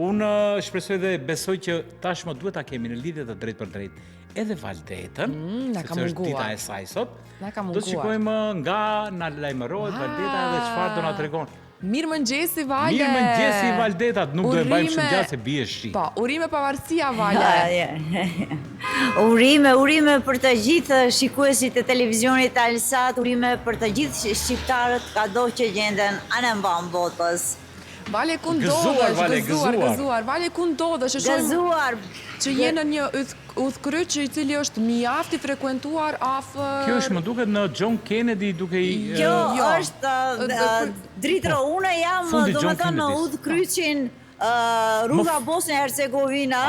Unë shpresoj dhe besoj që tashmë duhet ta kemi në lidhje të drejtë për drejtë edhe Valdetën, sepse është dita e saj sot. Do të shikojmë nga na lajmërohet Valdeta dhe çfarë do na tregon. Mirëmëngjesi Vale. Mirëmëngjesi Valdetat, nuk do e bëjmë shumë gjatë se bie shi. Po, urime pavarësia Vale. Urime për të gjithë shikuesit e televizionit Alsat, urime për të gjithë shqiptarët kado që gjenden anë mban botës. Vale, ku ndodhesh? Gëzuar. Vale, ku ndodhesh? Gëzuar. Që je në një udhkryq i cili është mjaft i frekuentuar afër. Kjo është më duket në John Kennedy duke i Kjo është dritro, unë jam domethënë në udhkryqin rruga Bosnjë Hercegovina,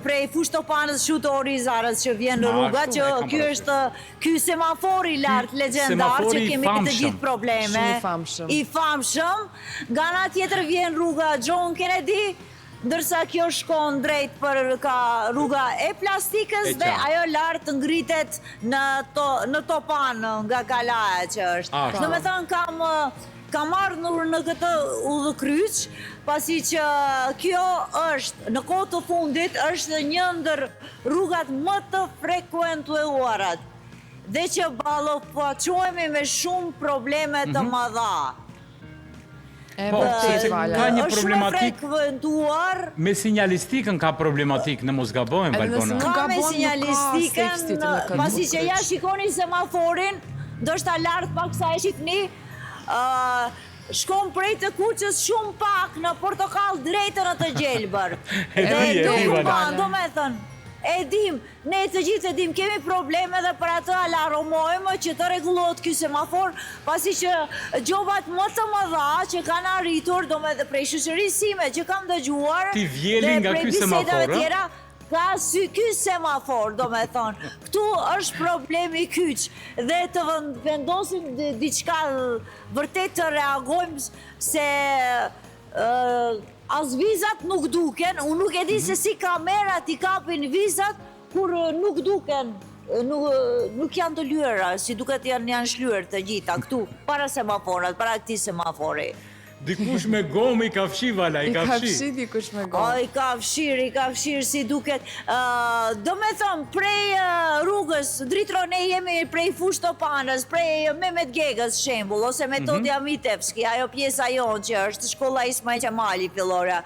prej Fushtopanës Shutorizarës që vjen në rruga, që ky është ky semafori lart legjendar që kemi të gjithë probleme. I famshëm. Nga ana tjetër vjen rruga John Kennedy, ndërsa kjo shkon drejt për ka rruga e plastikës dhe ajo lart ngritet në Topan nga Kalaja që është. Domethënë kam ardhur në këtë udhëkryq, pasi që kjo është, në kohë të fundit, është një ndër rrugat më të frekuentuarat dhe që ballafaqohemi me shumë probleme të mëdha. Po, sepse ka një problematik frekuentuar me sinjalistikën, ka problematik në mos gabojmë Valbona. Ka me sinjalistikën, pasi që ja shikoni semaforin, ndoshta lart pak sa e shihni, shkon prej të Kuqës shumë pak në Portokall drejtë në të Gjelbër. E dim, ne të gjithë e dim, kemi probleme dhe për atë alarmojmë që të rregullohet ky semafor, pasi që gjobat më të mëdha që kanë arritur, domethënë prej shoqërisë sime që kam dëgjuar, ti vjelin nga ky semafor, ka ky semafor, domethënë. Ktu është problemi kyç dhe të vendosim diçka vërtet të reagojmë se as vizat nuk duken, unë nuk e di se si kamerat I kapin vizat kur nuk duken, nuk janë të lyera, si duket janë shlyer të gjitha këtu, para semaforat, para këtij semafori. Dikush me gomë I ka fshi Vala, I ka fshi. Dikush me gomë. I ka fshir si duket. Do me thëmë, prej rrugës, dritro ne jemi prej Fushtopanës, prej Mehmet Gegës shembull, ose Metodja Mitevski, ajo pjesa jonë që është shkolla Ismail Qamali fillore.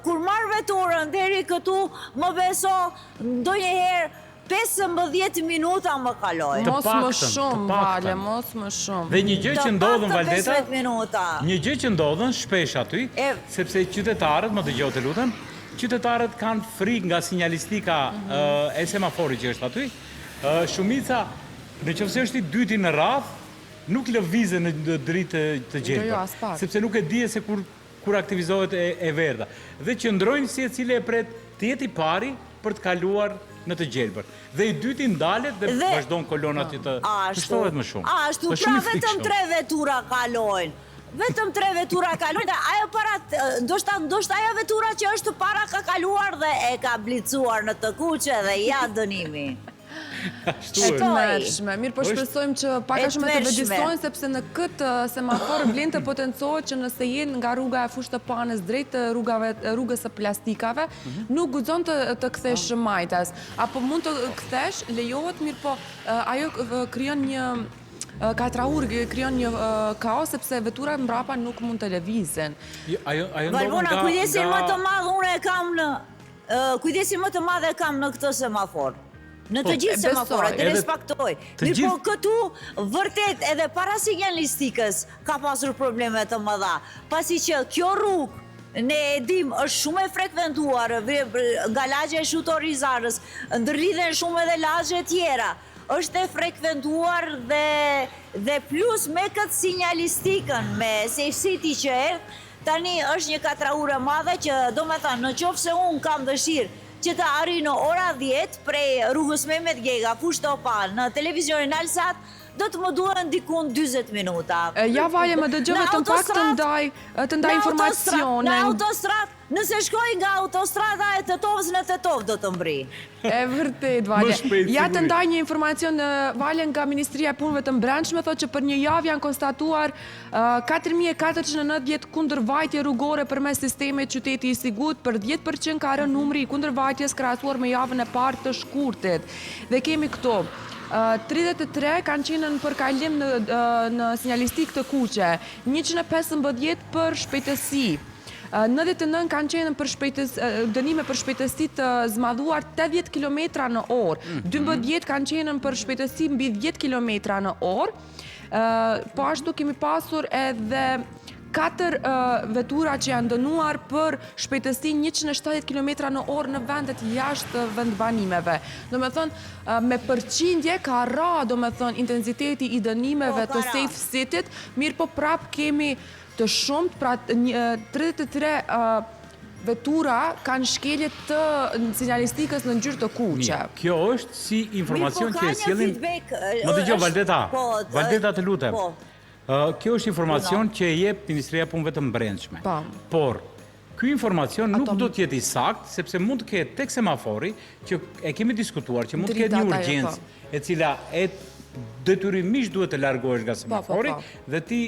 Kur marr veturën deri këtu, më beso, ndonjëherë 15 minuta më kaloj. Mos më shumë, Vale, mos më shumë. Dhe një gjë që ndodhen Valdeta, 15 minuta. Një gjë që ndodhen shpesh aty, sepse qytetarët, më dëgjoj të lutem, qytetarët kanë frikë nga sinjalistika e semaforit që është aty. Shumica, nëse është I dyti në radhë, nuk lëvizën në dritë të Gjelbër, sepse nuk e dihet se kur aktivizohet e verdha. Dhe qëndrojnë si e cili e pret të jetë I pari për të kaluar në të Gjelbër. Dhe I dyti ndalet dhe vazhdon kolonat që të shtohet më shumë. Ashtu, pra vetëm 3 vetura kalojnë. Vetëm 3 vetura kalojnë, dhe ajo para, ndoshta ajo vetura që është para ka kaluar dhe e ka blicuar në të Kuqe dhe ja dënimi. Mirë, po shpresojmë që pak a shumë të vëgjësojnë, sepse në këtë semafor vlen të potencohet që nëse jenë nga rruga e Fushtopanës drejt rrugës së plastikave, nuk guxon të kthesh majtas. Apo mund të kthesh, lejohet, mirë po ajo krijon një katraur, krijon një kaos sepse veturat mbrapa nuk mund të lëvizin. Valbona, kujdesin më të madh unë e kam në kujdesin më të madh e kam në këtë semafor. Në të gjithë semaforat, të respektoj. Mirë po këtu, vërtet, edhe para sinjalistikës ka pasur probleme të mëdha. Pasi që kjo rrugë, ne e dim, është shumë e frekuentuar nga lagje e Shutorizarës, ndërlidhen shumë edhe lagje tjera. Është e frekuentuar dhe plus me këtë sinjalistikën, me safety që tani është një katraure madhe që do me thënë, në qoftë se unë kam dëshirë që të arri në ora 10 prej rrugës Mehmet Gega, Fushtopan, në televizionin Alsat, do të më duhen dikun 40 minuta. Ja vaje më dëgjove të pak të ndaj informacionin. Në autostrat, nëse shkoj nga autostrada e Tetovës në Tetov do të mbri. E vërtet, Valje. Ja të ndaj një informacion Valje nga Ministria e Punëve të Brendshme, thotë që për një javë janë konstatuar 4490 kundërvajtje rrugore përmes sistemit Qyteti i Sigurt, për 10% ka rënë numri i kundërvajtjes krahasuar me javën e parë të shkurtit. Dhe kemi këto 33 kanë qenë në përkalim në sinjalistik të kuqe, 115 për shpejtësi. 99 kanë qenë për dënime për shpejtësi të zmadhuar 80 km në orë, 12 kanë qenë për shpejtësi mbi 10 km në orë, po ashtu kemi pasur edhe 4 vetura që janë dënuar për shpejtësi 170 km në orë në vendet jashtë vendbanimeve. Do me thonë, me përqindje ka ra, do me thonë, intensiteti i dënimeve të Safe City-t, mirë po prap kemi të shumët, pra 33 vetura kanë shkelje të sinjalistikës në ngjyrë të kuqe. Kjo është si informacion që e sjellin. Më dëgjoj Valdeta të lutem. Kjo është informacion që e jep Ministria e Punëve të Brendshme. Por ky informacion nuk do të jetë i saktë, sepse mund të ketë tek semafori që e kemi diskutuar, që mund të ketë një urgjencë e cila detyrimisht duhet të largohesh nga semafori dhe ti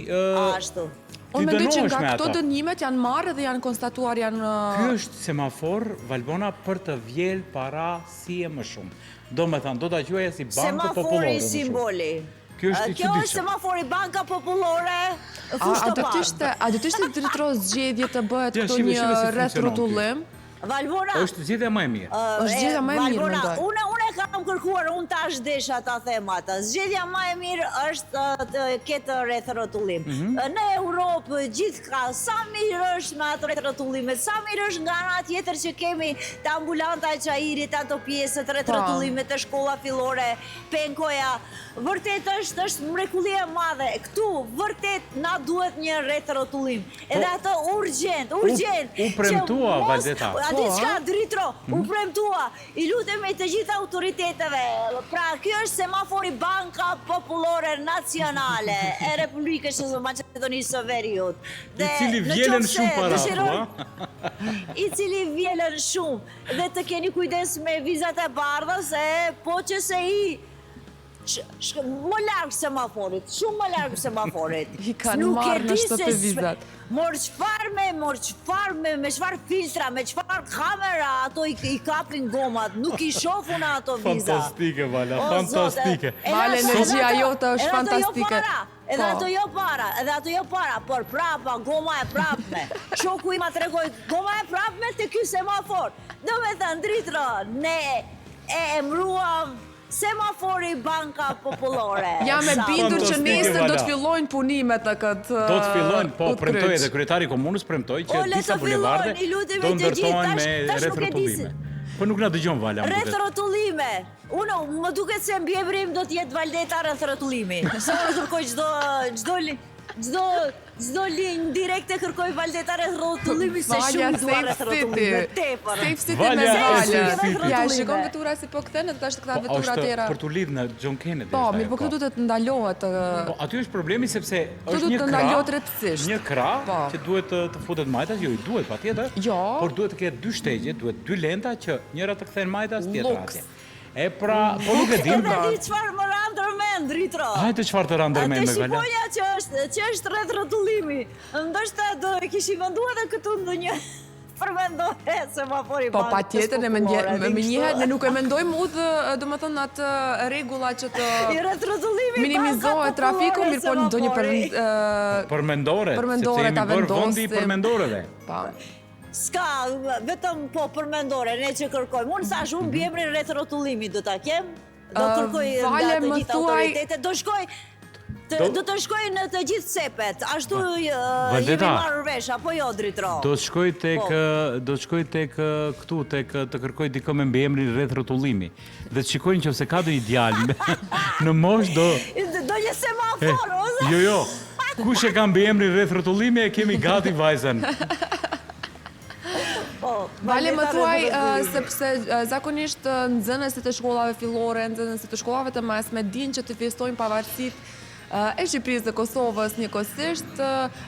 Unë mendoj që nga këto dënimet janë marrë dhe janë konstatuar janë... Ky është semafor, Valbona, për të vjel para si e më shumë. Do me thënë, do të quaja si banka popullore. Semafori simboli. Kjo është semafori banka popullore, fushtë të parë. A do të ishte drejtoro zgjedhje të bëhet këtu një rreth-rrotullim? Valbona... është zgjedhja më e mirë. është zgjedhja më e mirë, mendoj. Unë e kam kërkuar, unë tash desha ta them atë. Zgjedhja më e mirë është të ketë rreth-rrotullim. Në Europë gjithka, sa mirë është me atë rreth-rrotullimet, sa mirë është nga ana tjetër që kemi të ambulanta e Çajirit, ato pjesët rreth-rrotullimet të shkolla fillore, Penkoja. Vërtet është mrekulli e madhe. Këtu vërtet na duhet një rreth-rrotullim. Edhe atë urgjent. U premtua Valdeta. Ati qka, Dritro, u premtua, i lutemi të gjitha autoriteteve, pra kjo është semafori Banka Popullore Nacionale e Republikës së Maqedonisë së Veriut. I cili vjelen shumë para ato, I cili vjelen shumë, dhe të keni kujdes me vizat e bardhës, po që se më largë semaforit, shumë më largë semaforit. I kanë marrë në shtëpi vizat. Morë qëfar me qëfar filtra, me qëfar kamera, ato i kapin gomat, nuk i shofun ato vizat. Fantastike, Vala, fantastike. Vale, energjia jote është fantastike. Edhe ato jo para, por prapa, goma e prapme. Shoku ima të regoj, goma e prapme të kjo semafor. Do me thënë, Dritro, ne e emruam semafori Banka Popullore. Jam e bindur që nesër do të fillojnë punimet të këtë Do të fillojnë, po premtoj edhe kryetari i komunës premtoj që disa bulevarde do ndërtohen me rreth-rrotullime. Po nuk na dëgjon Vala. Rreth-rrotullime. Unë më duket se mbiemrim do të jetë Valdeta rreth-rrotullimi. Se unë kërkoj çdo linjë direkte kërkoj Valdeta rreth-rrotullimi se shumë dua rreth-rrotullime. Safe City me Valja. Ja, shikon vetura si po kthen, do të ashtë këta vetura tjera. Për tu lidh në John Kennedy. Po, mirë, po këtu duhet të ndalohet. Po, aty është problemi sepse është një krah. Një krah që duhet të futet majtas, jo i duhet patjetër. Por duhet të ketë 2 shtegje, duhet 2 lenta që njëra të kthejnë majtas, tjetra atje. E pra, po nuk e dim pra... Nuk e di qëfar më randërmen, Dritro. Hajtë qëfar të randërmen me Vala. Të shqiponja që është rreth-rrotullimi. Ndështë do kishim vendua dhe këtu ndë një përmendore semafori Po, pa tjetër, me njëherë, ne nuk e mendojmë udhë, do më thënë, atë regula që të minimizohet trafiku, mirë po do një përmendore, sepse jemi bërë vëndi i përmendoreve. Ska, vetëm po përmendore, ne që kërkojmë. Unë sash, unë bjemri rreth-rrotullimi do ta kem, do kërkoj të gjitha autoritetet, do të shkoj në të gjithë cepet, ashtu jemi marrë vesh, apo jo, Dritro? Do të shkoj tek këtu, tek të kërkoj dikë me mbiemrin rreth-rrotullimi. Dhe të shikojnë që se ka do ideal, në mosh do... Do një semafor, ose? Jo, kush e ka mbiemrin rreth-rrotullimi e kemi gati vajzën. Vale, më thuaj, sepse zakonisht nxënësit e shkollave fillore, nxënësit e shkollave të mesme dinë që të festojnë pavarësitë e Shqipërisë dhe Kosovës njëkohësisht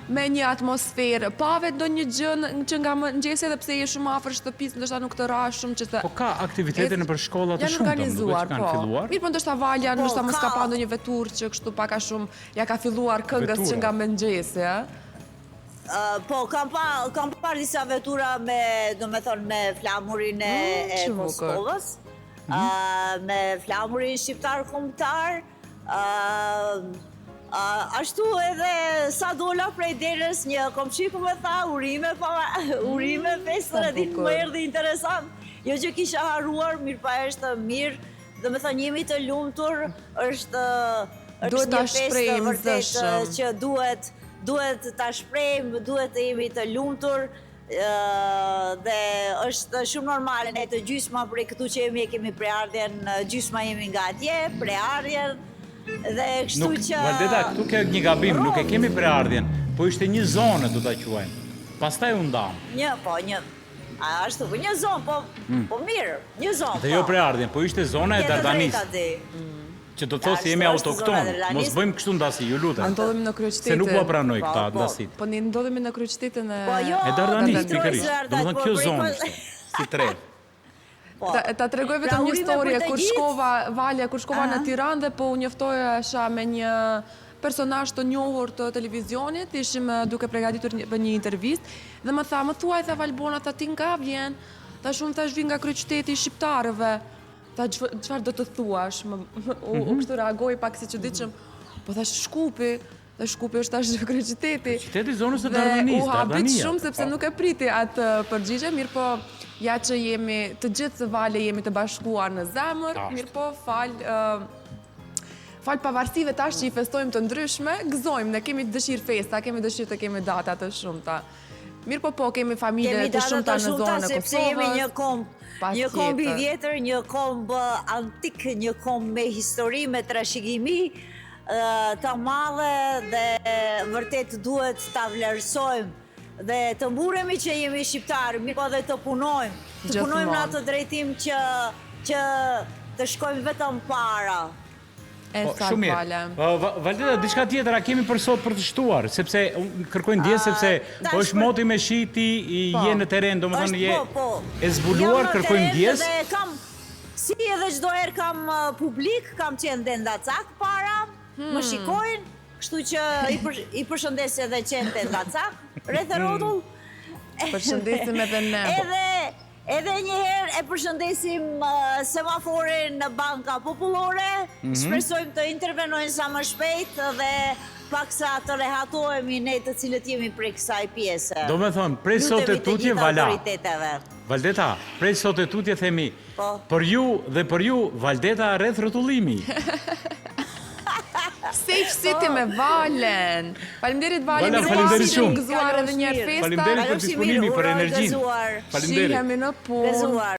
me një atmosferë pave ndonjë gjë që nga mëngjesi edhe pse je shumë afër shtëpisë, ndoshta nuk të rash shumë që të. Po ka aktivitete nëpër shkolla të shumta, duke që kanë filluar. Mirë, po ndoshta Valja, ndoshta mos ka pa ndonjë veturë që kështu pak a shumë ja ka filluar këngës që nga mëngjesi, Po, kam parë disa vetura me flamurin e Kosovës, me flamurin shqiptar kombëtar, ashtu edhe sa dola prej derës një komshiku me tha urime festën e ditë më erdhi interesant. Jo që kisha harruar, mirë pa është mirë, dhe me thënë jemi të lumtur, është një festë vërtet që duhet ta shprehim, duhet të jemi të lumtur, dhe është shumë normale, ne të gjysma prej këtu që jemi e kemi preardhjen, gjysma jemi nga atje, preardhjen, dhe kështu që... Valdeta, këtu ke një gabim, nuk e kemi preardhjen, po ishte një zonë, do ta quajmë. Pastaj u ndam. Ashtu, po një zonë, po mirë, një zonë. Dhe jo preardhjen, po ishte zona e Dardanisë. Që do të thosë jemi autoktonë, mos bëjmë kështu ndasi, ju lutem. Ndodhemi në kryeqytetin. Se nuk po pranoj këta ndasit. Po ne ndodhemi në kryeqytetin e Dardanisë, pikërisht. Domethënë kjo zonë ishte, si tre. Ta tregoj vetëm një histori, kur shkova Valja, kur shkova në Tiranë dhe po u njoftohesha me një personazh të njohur të televizionit, ishim duke përgatitur për një intervistë dhe më tha, më thuaj tha Valbona, ta ti nga vjen? Tash unë thash vi nga kryeqyteti i shqiptarëve. Tha çfarë do të thuash? U kështu reagoi pak si çuditshëm. Po thash Shkupi, dhe Shkupi është tash kryeqyteti. Qyteti zonës së Dardanisë, U habit shumë sepse nuk e priti atë përgjigje, mirë po ja që jemi të gjithë Vale jemi të bashkuar në zemër, mirë po fal pavarësive tash që i festojmë të ndryshme, gëzojmë, ne kemi dëshirë festa, kemi dëshirë të kemi data të shumta. Mirë po kemi familje të shumta në zonën e Kosovës. Sepse jemi një komb i vjetër, një komb antik, një komb me histori, me trashëgimi të madhe dhe vërtet duhet ta vlerësojmë dhe të mburemi që jemi shqiptarë, mirë po dhe të punojmë. Të punojmë në atë drejtim që të shkojmë vetëm para. Shumë mirë. Valdeta, diçka tjetër a kemi për sot për të shtuar, sepse kërkojnë ndjes sepse është moti me shiti, je në terren, domethënë je e zbuluar, kërkojnë ndjes. Si edhe çdo herë kam publik, kam qenë dhe ndacak para, më shikojnë, kështu që i përshëndes edhe qente nga cak, rreth e rrotull. Përshëndesim edhe ne. Edhe njëherë e përshëndesim semaforin në Banka Popullore, shpresojmë të intervenojnë sa më shpejt dhe paksa të rehatohemi ne të cilët jemi prej kësaj pjese. Do me thonë, prej sot e tutje Vala. Valdeta, prej sot e tutje themi, për ju dhe për ju, Valdeta rreth rrotullimi. Safe City me Valen. Faleminderit Valen, faleminderit shumë. Gëzuar edhe një herë festa. Faleminderit për disponimin, për energjinë. Shihemi në punë.